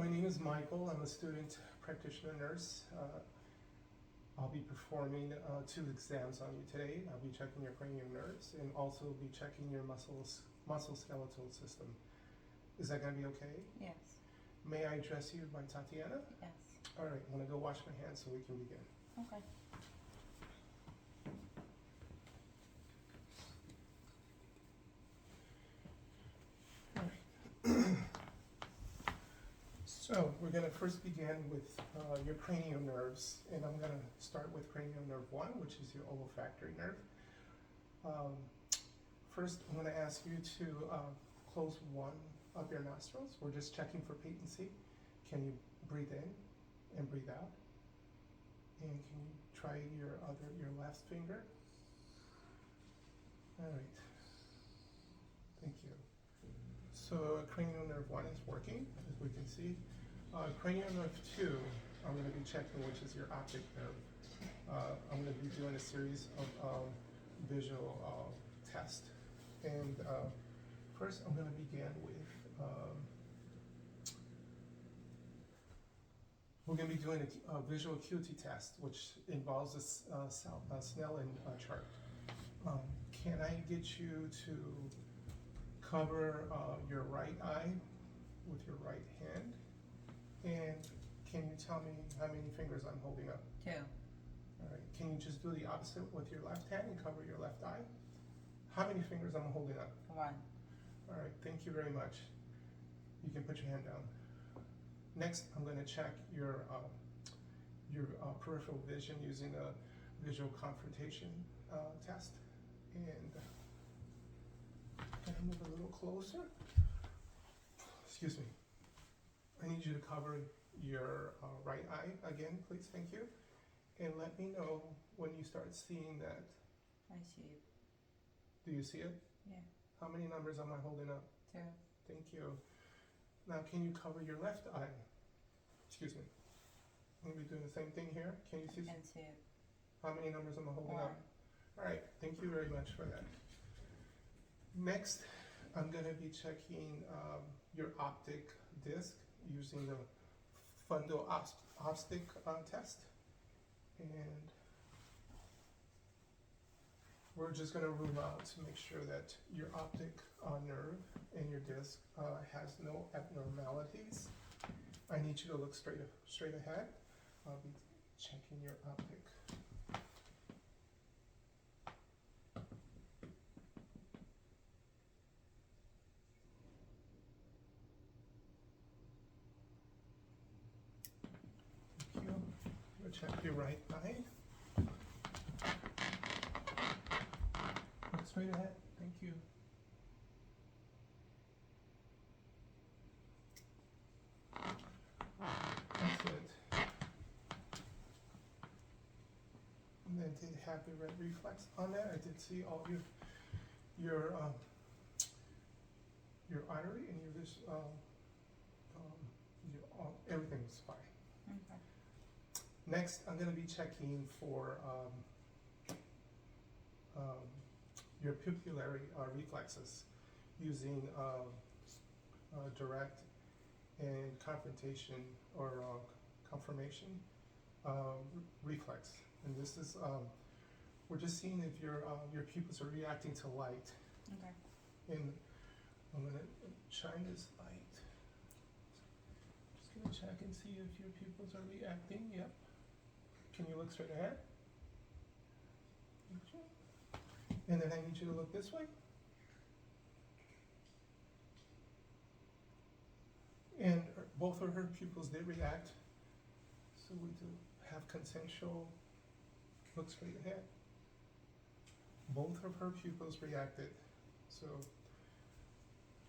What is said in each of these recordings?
my name is Michael. I'm a student practitioner nurse. I'll be performing 2 exams on you today. I'll be checking your cranial nerves and also be checking your musculoskeletal system. Is that going to be okay? Yes. May I address you by Tatiana? Yes. All right, I'm going to go wash my hands so we can begin. Okay. So we're going to first begin with your cranial nerves, and I'm going to start with cranial nerve 1, which is your olfactory nerve. First, I'm going to ask you to close one of your nostrils. We're just checking for patency. Can you breathe in and breathe out? And can you try your left finger? All right. Thank you. So cranial nerve 1 is working, as we can see. Cranial nerve 2, I'm going to be checking, which is your optic nerve. I'm going to be doing a series of visual tests. And first, I'm going to begin with, we're going to be doing a visual acuity test, which involves a Snellen chart. Can I get you to cover your right eye with your right hand? And can you tell me how many fingers I'm holding up? 2. All right. Can you just do the opposite with your left hand and cover your left eye? How many fingers I'm holding up? 1. All right. Thank you very much. You can put your hand down. Next, I'm going to check your peripheral vision using a visual confrontation test. And can I move a little closer? Excuse me. I need you to cover your right eye again, please. Thank you. And let me know when you start seeing that. I see it. Do you see it? Yeah. How many numbers am I holding up? 2. Thank you. Now, can you cover your left eye? Excuse me. I'm going to be doing the same thing here. Can you see? I can see it. How many numbers am I holding 1. up? All right. Thank you very much for that. Next, I'm going to be checking your optic disc using the fundal-optic test. And we're just going to rule out to make sure that your optic nerve and your disc has no abnormalities. I need you to look straight ahead. I'll be checking your optic. Thank you. We'll check your right eye. Look straight ahead. Thank you. That's it. And then did have the red reflex on that. I did see all your artery and your everything was fine. Okay. Next, I'm going to be checking for your pupillary reflexes using direct and confrontation or confirmation reflex. And this is, we're just seeing if your pupils are reacting to light. Okay. And I'm going to shine this light. Just going to check and see if your pupils are reacting. Yep. Can you look straight ahead? Okay. And then I need you to look this way. And both of her pupils did react. So we do have consensual look straight ahead. Both of her pupils reacted. So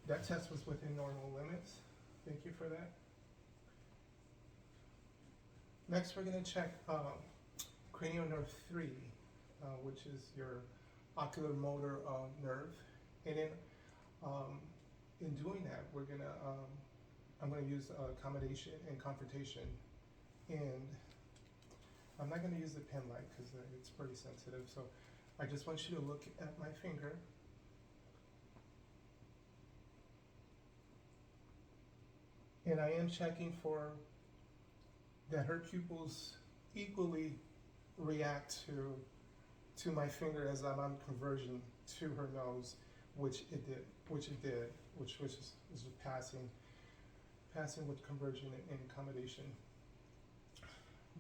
that test was within normal limits. Thank you for that. Next, we're going to check cranial nerve 3, which is your ocular motor nerve. And then in doing that, we're going to, I'm going to use accommodation and confrontation. And I'm not going to use the pen light because it's pretty sensitive. So I just want you to look at my finger. And I am checking for that her pupils equally react to my finger as I'm on conversion to her nose, which is passing with conversion and accommodation.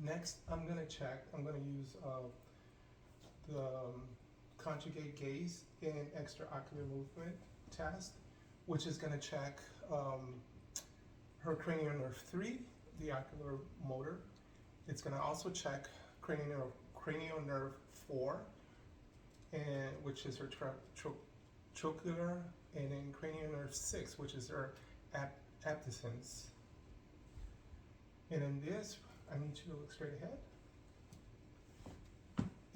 Next, I'm gonna use the conjugate gaze and extraocular movement test, which is gonna check her cranial nerve 3, the ocular motor. It's gonna also check cranial nerve 4, and which is her trochlear, and then cranial nerve 6, which is her abducens. And in this, I need you to look straight ahead.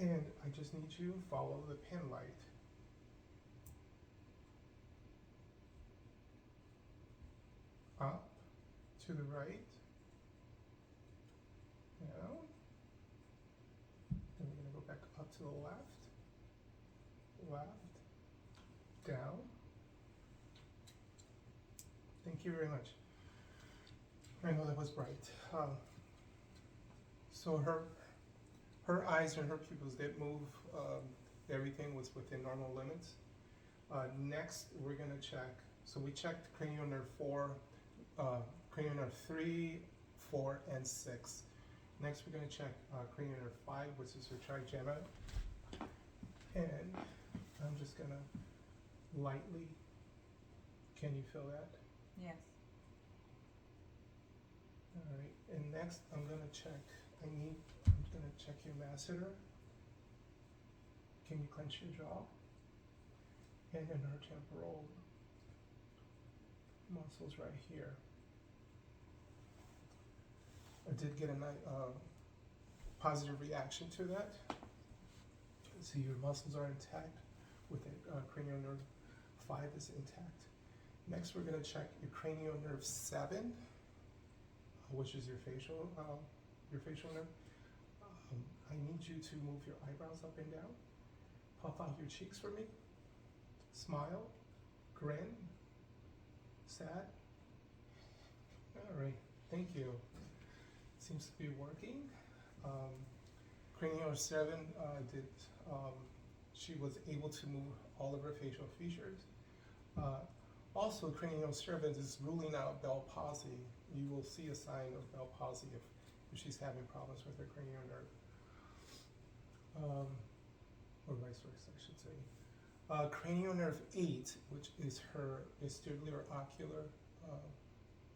And I just need you to follow the pen light. Up, to the right, down. Then we're going to go back up to the left, down. Thank you very much. I know that was bright. So her eyes and her pupils did move. Everything was within normal limits. Next, we're going to check. So we checked cranial nerve 4, cranial nerve 3, 4, and 6. Next, we're going to check cranial nerve 5, which is her trigema. And I'm just going to lightly, can you feel that? Yes. All right, and next I'm gonna check, your masseter. Can you clench your jaw? And then her temporal muscles right here. I did get a nice, positive reaction to that. See, your muscles are intact with the cranial nerve 5 is intact. Next, we're going to check your cranial nerve 7, which is your facial nerve. I need you to move your eyebrows up and down. Puff out your cheeks for me. Smile, grin, sad. All right, thank you. Seems to be working. Cranial 7 she was able to move all of her facial features. Also, cranial 7 is ruling out Bell palsy. You will see a sign of Bell palsy if she's having problems with her cranial nerve. Or vice versa, I should say. Cranial nerve 8, which is her vestibular ocular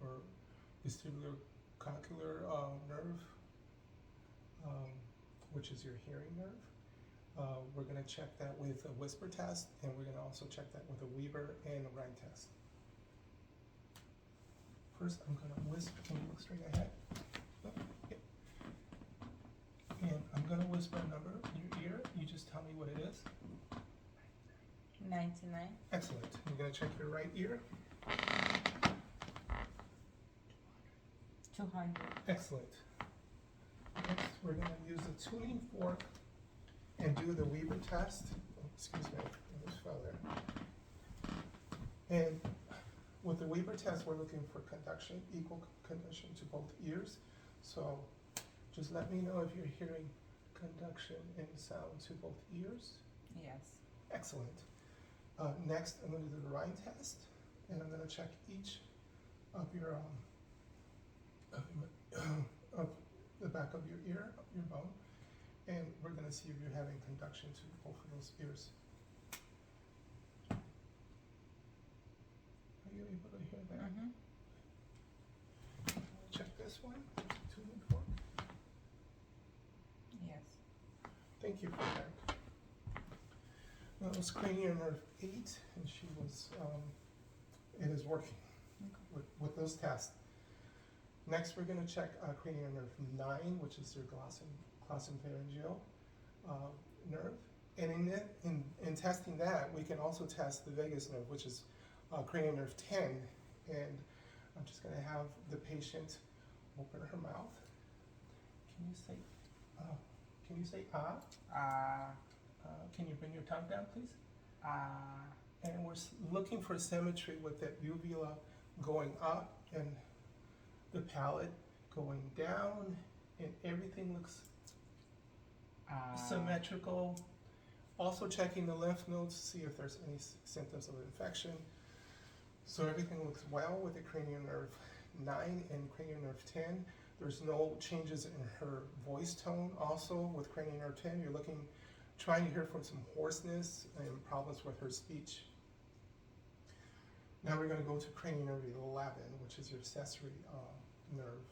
or vestibular cochlear nerve, which is your hearing nerve. We're going to check that with a whisper test, and we're going to also check that with a Weber and a Rhine test. First, I'm going to whisper. Can you look straight ahead? Oh, yeah. And I'm going to whisper a number in your ear. You just tell me what it is. 99. Excellent. I'm going to check your right ear. 200. Excellent. Next, we're going to use a tuning fork and do the Weber test. Oh, excuse me, I just fell there. And with the Weber test, we're looking for conduction, equal conduction to both ears. So just let me know if you're hearing conduction and sound to both ears. Yes. Excellent. Next, I'm going to do the Rhine test, and I'm going to check each of your of the back of your ear, your bone, and we're going to see if you're having conduction to both of those ears. Are you able to hear that? Mm-hmm. Check this one, tuning fork. Yes. Thank you for that. That was cranial nerve 8, and she was, it is working with those tests. Next, we're going to check cranial nerve 9, which is your glossopharyngeal nerve. And in testing that, we can also test the vagus nerve, which is cranial nerve 10. And I'm just going to have the patient open her mouth. Can you say ah? Can you bring your tongue down, please? And we're looking for symmetry with that uvula going up and the palate going down, and everything looks symmetrical. Also checking the lymph nodes to see if there's any symptoms of infection. So everything looks well with the cranial nerve 9 and cranial nerve 10. There's no changes in her voice tone. Also with cranial nerve 10, you're trying to hear from some hoarseness and problems with her speech. Now we're going to go to cranial nerve 11, which is your accessory nerve.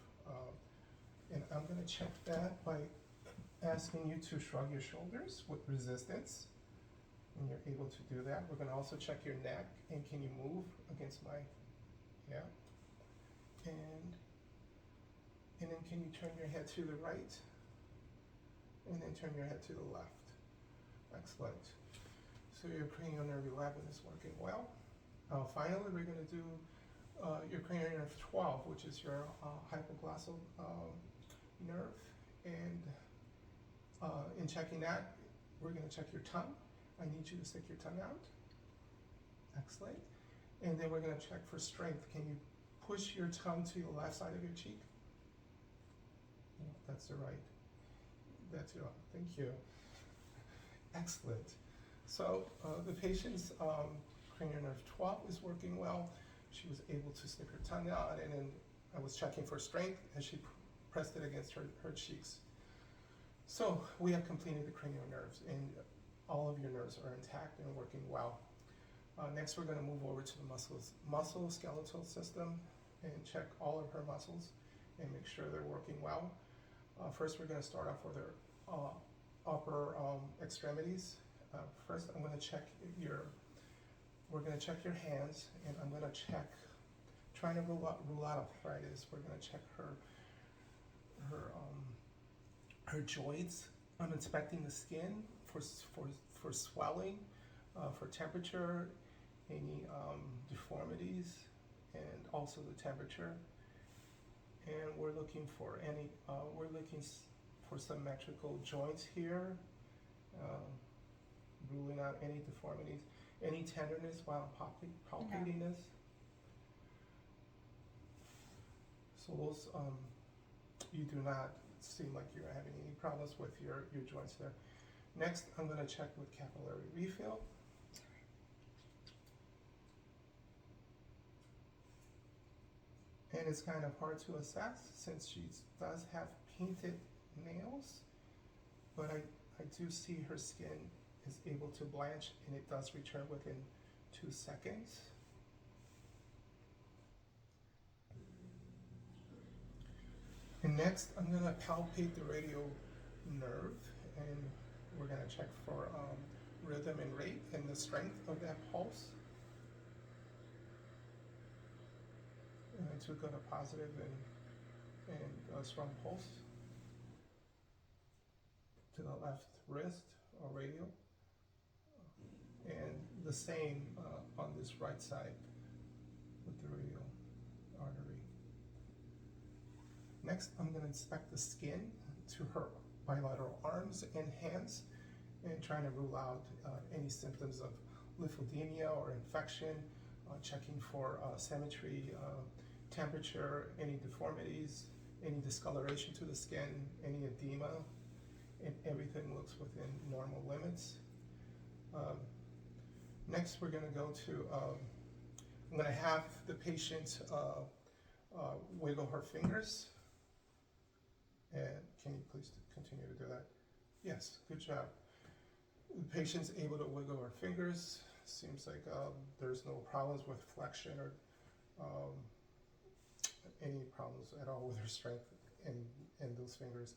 And I'm going to check that by asking you to shrug your shoulders with resistance. And you're able to do that. We're going to also check your neck. And can you move against my, yeah. And then can you turn your head to the right? And then turn your head to the left. Excellent. So your cranial nerve 11 is working well. Finally, we're going to do your cranial nerve 12, which is your hypoglossal nerve. And in checking that, we're going to check your tongue. I need you to stick your tongue out. Excellent. And then we're going to check for strength. Can you push your tongue to the left side of your cheek? Yeah, that's the right. That's your, thank you. Excellent. So the patient's cranial nerve 12 is working well. She was able to stick her tongue out, and then I was checking for strength as she pressed it against her cheeks. So we have completed the cranial nerves, and all of your nerves are intact and working well. Next, we're going to move over to the musculoskeletal system and check all of her muscles and make sure they're working well. First, we're going to start off with her upper extremities. First, I'm going to check we're going to check your hands, and I'm going to check, trying to rule out arthritis. We're going to check her joints. I'm inspecting the skin for swelling, for temperature, any deformities, and also the temperature. And we're looking for symmetrical joints here, ruling out any deformities, any tenderness while palpating this. So those, you do not seem like you're having any problems with your joints there. Next, I'm going to check with capillary refill. And it's kind of hard to assess since she does have painted nails, but I do see her skin is able to blanch, and it does return within 2 seconds. And next, I'm going to palpate the radial nerve, and we're going to check for rhythm and rate and the strength of that pulse. And I took on a positive and a strong pulse to the left wrist or radial, and the same on this right side with the radial artery. Next, I'm going to inspect the skin to her bilateral arms and hands, and trying to rule out any symptoms of lymphedema or infection, checking for symmetry, temperature, any deformities, any discoloration to the skin, any edema, and everything looks within normal limits. Next, we're going to go to, I'm going to have the patient wiggle her fingers. And can you please continue to do that? Yes, good job. The patient's able to wiggle her fingers. Seems like there's no problems with flexion or any problems at all with her strength in those fingers.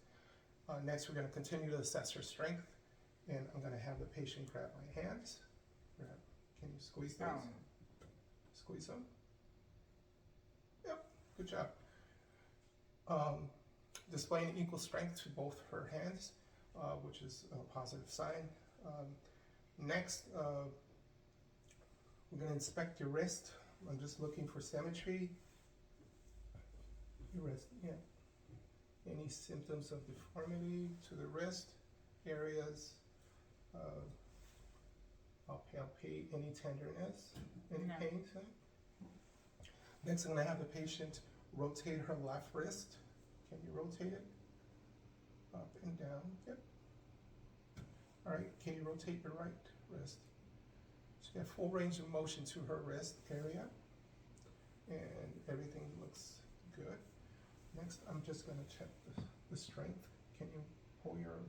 Next, we're going to continue to assess her strength, and I'm going to have the patient grab my hands. Can you squeeze those? Squeeze them. Yep, good job. Displaying equal strength to both her hands, which is a positive sign. Next, we're going to inspect your wrist. I'm just looking for symmetry. Your wrist, yeah. Any symptoms of deformity to the wrist areas. I'll palpate any tenderness, any pain. Next, I'm going to have the patient rotate her left wrist. Can you rotate it? Up and down, yep. All right, can you rotate your right wrist? She got full range of motion to her wrist area, and everything looks good. Next, I'm just gonna check the strength. Can you pull your,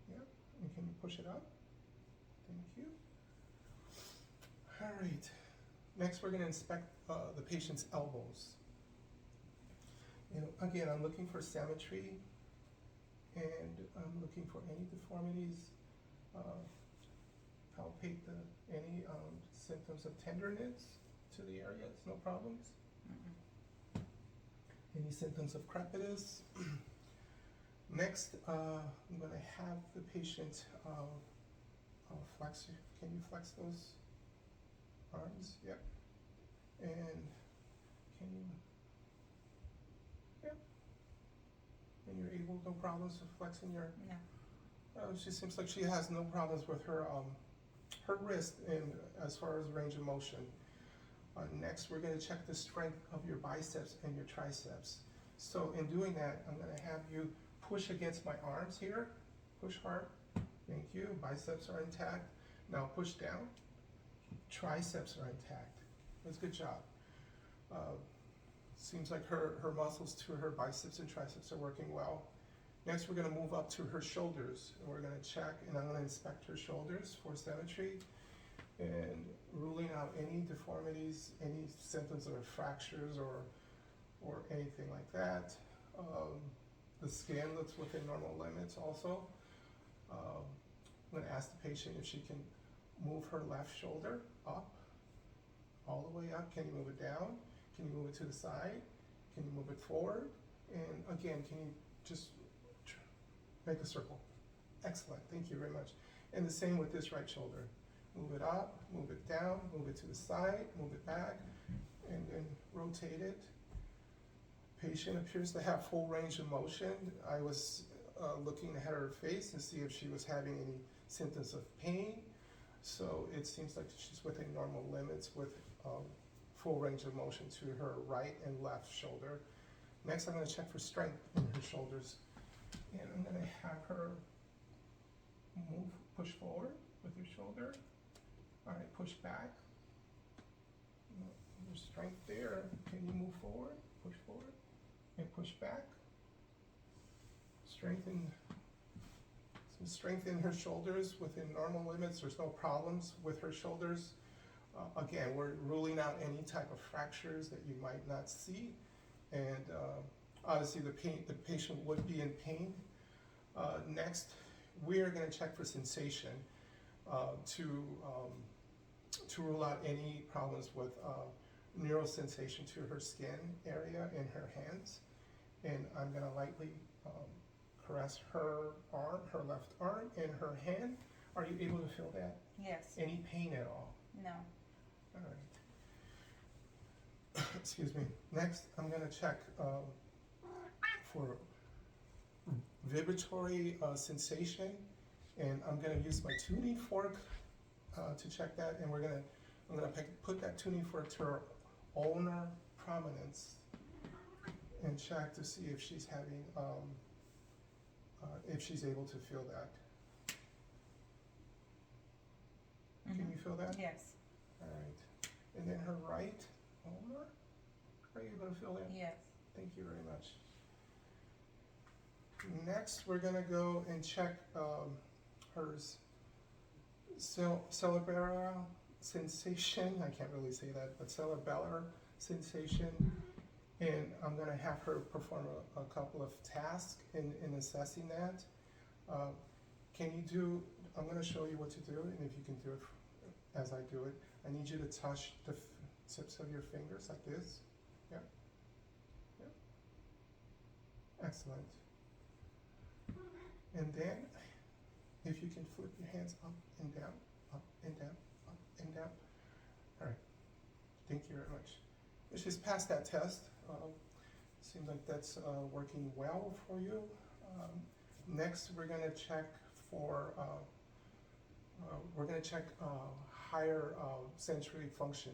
yeah, and can you push it up? Thank you. All right, next we're gonna inspect the patient's elbows. And again, I'm looking for symmetry, and I'm looking for any deformities, palpate any symptoms of tenderness to the areas, no problems. Mm-mm. Any symptoms of crepitus. Next, I'm going to have the patient flex. Can you flex those arms? Yep. And can you? Yep. And you're able, no problems with flexing your. No. She seems like she has no problems with her wrist in as far as range of motion. Next, we're going to check the strength of your biceps and your triceps. So in doing that, I'm going to have you push against my arms here. Push hard. Thank you. Biceps are intact. Now push down. Triceps are intact. That's a good job. Seems like her muscles to her biceps and triceps are working well. Next, we're going to move up to her shoulders. And we're going to check, and I'm going to inspect her shoulders for symmetry and ruling out any deformities, any symptoms of fractures or anything like that. The skin looks within normal limits also. I'm going to ask the patient if she can move her left shoulder up, all the way up. Can you move it down? Can you move it to the side? Can you move it forward? And again, can you just make a circle? Excellent, thank you very much. And the same with this right shoulder. Move it up, move it down, move it to the side, move it back, and then rotate it. Patient appears to have full range of motion. I was looking at her face to see if she was having any symptoms of pain. So it seems like she's within normal limits with full range of motion to her right and left shoulder. Next, I'm going to check for strength in her shoulders. And I'm going to have her push forward with your shoulder. All right, push back. There's strength there. Can you move forward? Push forward and push back. Strengthen her shoulders within normal limits. There's no problems with her shoulders. Again, we're ruling out any type of fractures that you might not see. And obviously the patient would be in pain. Next, we are going to check for sensation to rule out any problems with neural sensation to her skin area and her hands. And I'm going to lightly caress her arm, her left arm, and her hand. Are you able to feel that? Yes. Any pain at all? No. All right. Excuse me. Next, I'm going to check for vibratory sensation, and I'm going to use my tuning fork to check that. And I'm going to put that tuning fork to her ulnar prominence and check to see if she's having, if she's able to feel that. Mm-hmm. Can you feel that? Yes. All right. And then her right ulnar. Are you able to feel that? Yes. Thank you very much. Next, we're going to go and check her cerebellar sensation. I can't really say that, but cerebellar sensation. And I'm going to have her perform a couple of tasks in assessing that. I'm going to show you what to do, and if you can do it as I do it. I need you to touch the tips of your fingers like this. Yep. Yep. Excellent. And then, if you can flip your hands up and down, up and down, up and down. All right. Thank you very much. She's passed that test. Seems like that's working well for you. Next, we're going to check for higher sensory function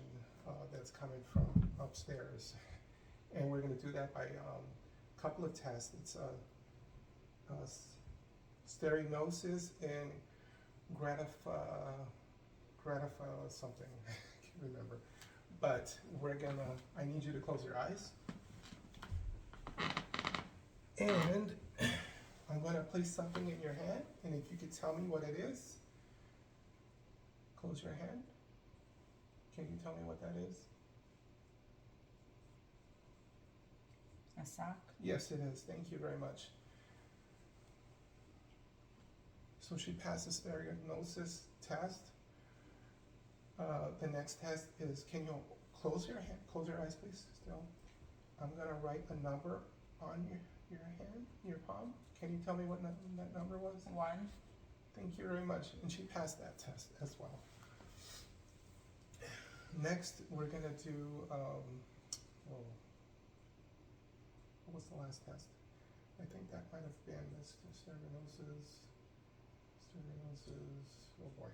that's coming from upstairs. And we're gonna do that by couple of tests. It's stereognosis and gratify something, I can't remember. But I need you to close your eyes. And I'm gonna place something in your hand, and if you could tell me what it is. Close your hand. Can you tell me what that is? A sock? Yes, it is. Thank you very much. So she passes the diagnosis test. The next test is, can you close your hand, close your eyes please, still. I'm gonna write a number on your hand, your palm. Can you tell me what that number was? 1. Thank you very much. And she passed that test as well. Next, we're gonna do, what was the last test? I think that might have been this stereognosis, oh boy.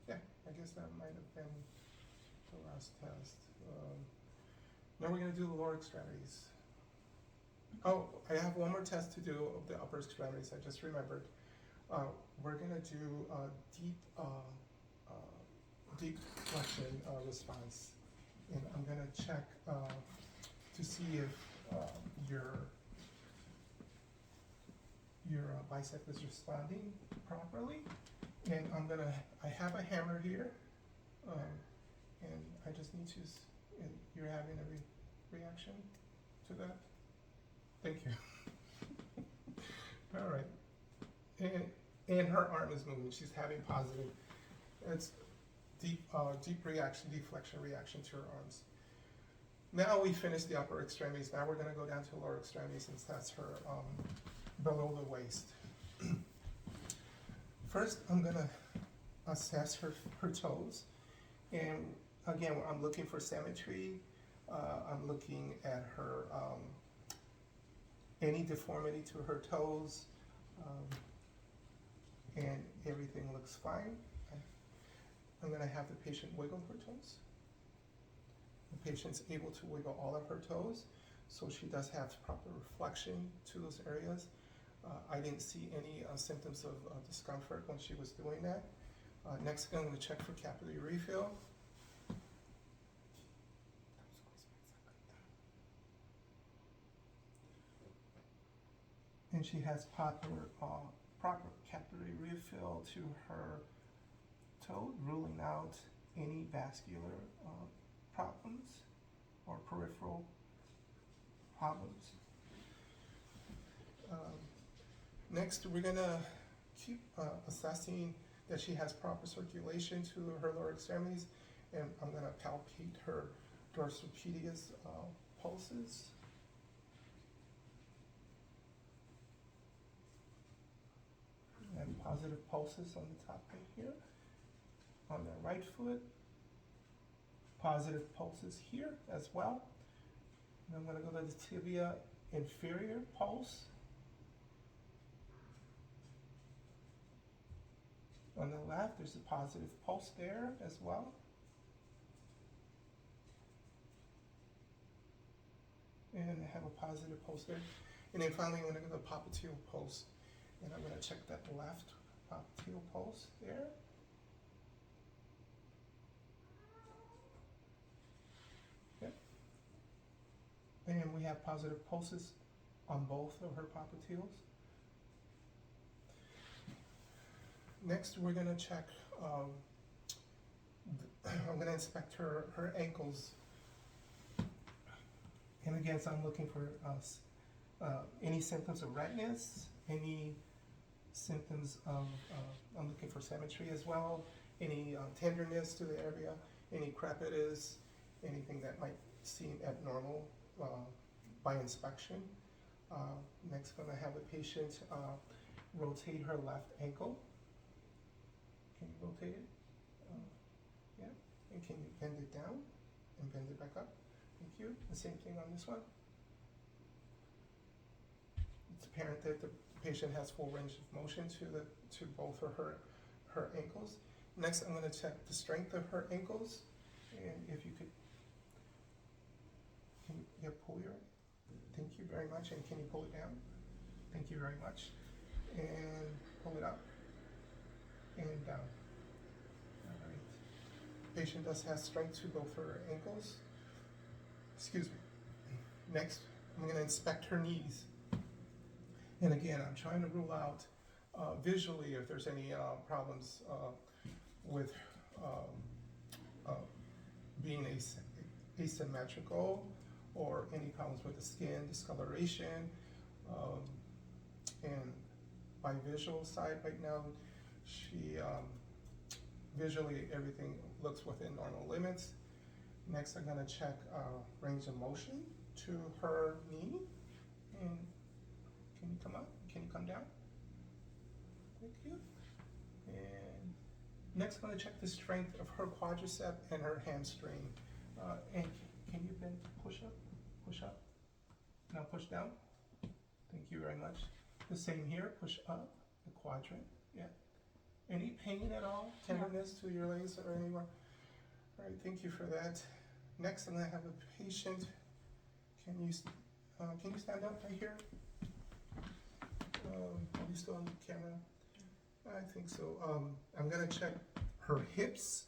Yeah, I guess that might have been the last test. Now we're gonna do the lower extremities. Oh, I have one more test to do of the upper extremities, I just remembered. We're gonna do deep flexion response. And I'm gonna check to see if your bicep is responding properly. And I have a hammer here, and I just need to, and you're having a reaction to that? Thank you. All right. And her arm is moving, she's having positive, it's deep flexion reaction to her arms. Now we finished the upper extremities, now we're gonna go down to the lower extremities since that's her below the waist. First, I'm gonna assess her toes, and again, I'm looking for symmetry. I'm looking at her any deformity to her toes, and everything looks fine. I'm gonna have the patient wiggle her toes. The patient's able to wiggle all of her toes, so she does have proper reflection to those areas. I didn't see any symptoms of discomfort when she was doing that. Next, I'm going to check for capillary refill. And she has proper capillary refill to her toe, ruling out any vascular problems or peripheral problems. Next, we're gonna keep assessing that she has proper circulation to her lower extremities, and I'm gonna palpate her dorsopedius pulses. And positive pulses on the top right here. On the right foot, positive pulses here as well. And I'm gonna go to the tibia inferior pulse. On the left, there's a positive pulse there as well. And I have a positive pulse there. And then finally, I'm going to go to the popliteal pulse. And I'm going to check that left popliteal pulse there. Okay. And we have positive pulses on both of her popliteals. Next, we're gonna check, I'm gonna inspect her ankles. And again, so I'm looking for any symptoms of redness, any symptoms of, I'm looking for symmetry as well, any tenderness to the area, any crepitus, anything that might seem abnormal by inspection. Next, I'm gonna have the patient rotate her left ankle. Can you rotate it? Yeah. And can you bend it down and bend it back up? Thank you. The same thing on this one. It's apparent that the patient has full range of motion to both of her ankles. Next, I'm going to check the strength of her ankles, and if you could, can Yeah, pull your, thank you very much, and can you pull it down? Thank you very much. And pull it up, and down. All right. Patient does have strength to both her ankles. Excuse me. Next, I'm gonna inspect her knees. And again, I'm trying to rule out visually if there's any problems with being asymmetrical, or any problems with the skin discoloration. And by visual side right now, she visually everything looks within normal limits. Next, I'm gonna check range of motion to her knee. And can you come up? Can you come down? Thank you. And next, I'm gonna check the strength of her quadricep and her hamstring. And can you bend, push up, push up. Now push down. Thank you very much. The same here, push up, the quadrant, yeah. Any pain at all, tenderness to your legs or anywhere? All right, thank you for that. Next, I'm gonna have a patient. Can you stand up right here? Are you still on camera? I think so. I'm gonna check her hips.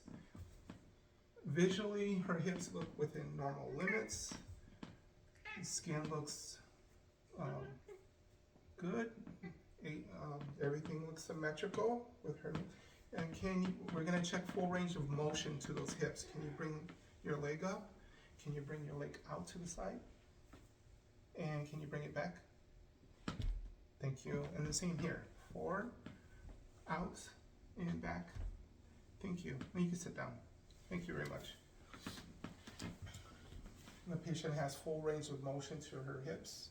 Visually, her hips look within normal limits. The skin looks good. Everything looks symmetrical with her. And we're gonna check full range of motion to those hips. Can you bring your leg up? Can you bring your leg out to the side? And can you bring it back? Thank you. And the same here. Forward, out, and back. Thank you. And you can sit down. Thank you very much. The patient has full range of motion to her hips.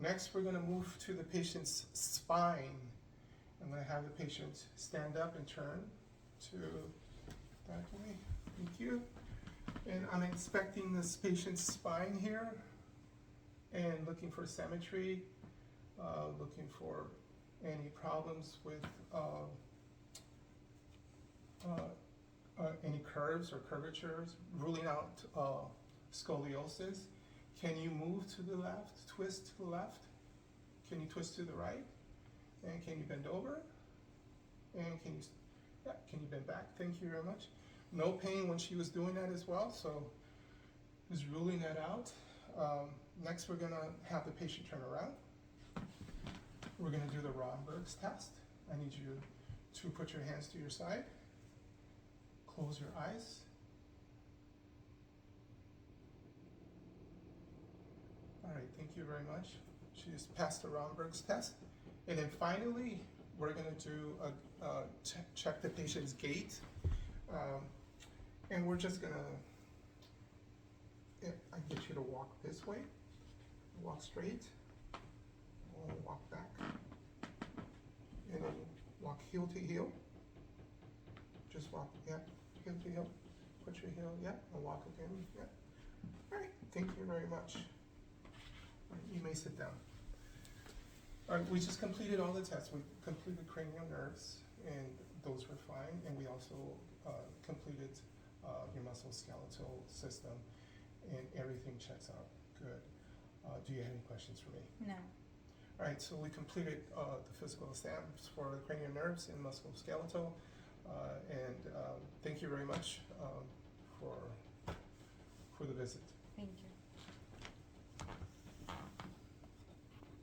Next, we're going to move to the patient's spine. I'm going to have the patient stand up and turn to that way. Thank you. And I'm inspecting this patient's spine here and looking for symmetry, looking for any problems with any curves or curvatures, ruling out scoliosis. Can you move to the left, twist to the left? Can you twist to the right? And can you bend over? And can you bend back? Thank you very much. No pain when she was doing that as well, so just ruling that out. Next, we're gonna have the patient turn around. We're gonna do the Romberg's test. I need you to put your hands to your side. Close your eyes. All right, thank you very much. She just passed the Romberg's test. And then finally, we're gonna do check the patient's gait. And we're just gonna, I get you to walk this way, walk straight, walk back, and then walk heel to heel. Just walk, yeah, heel to heel. Put your heel, yeah, and walk again, yeah. All right, thank you very much. All right, you may sit down. All right, we just completed all the tests. We completed cranial nerves, and those were fine. And we also completed your musculoskeletal system, and everything checks out good. Do you have any questions for me? No. All right, so we completed the physical exams for the cranial nerves and musculoskeletal, and thank you very much for the visit. Thank you.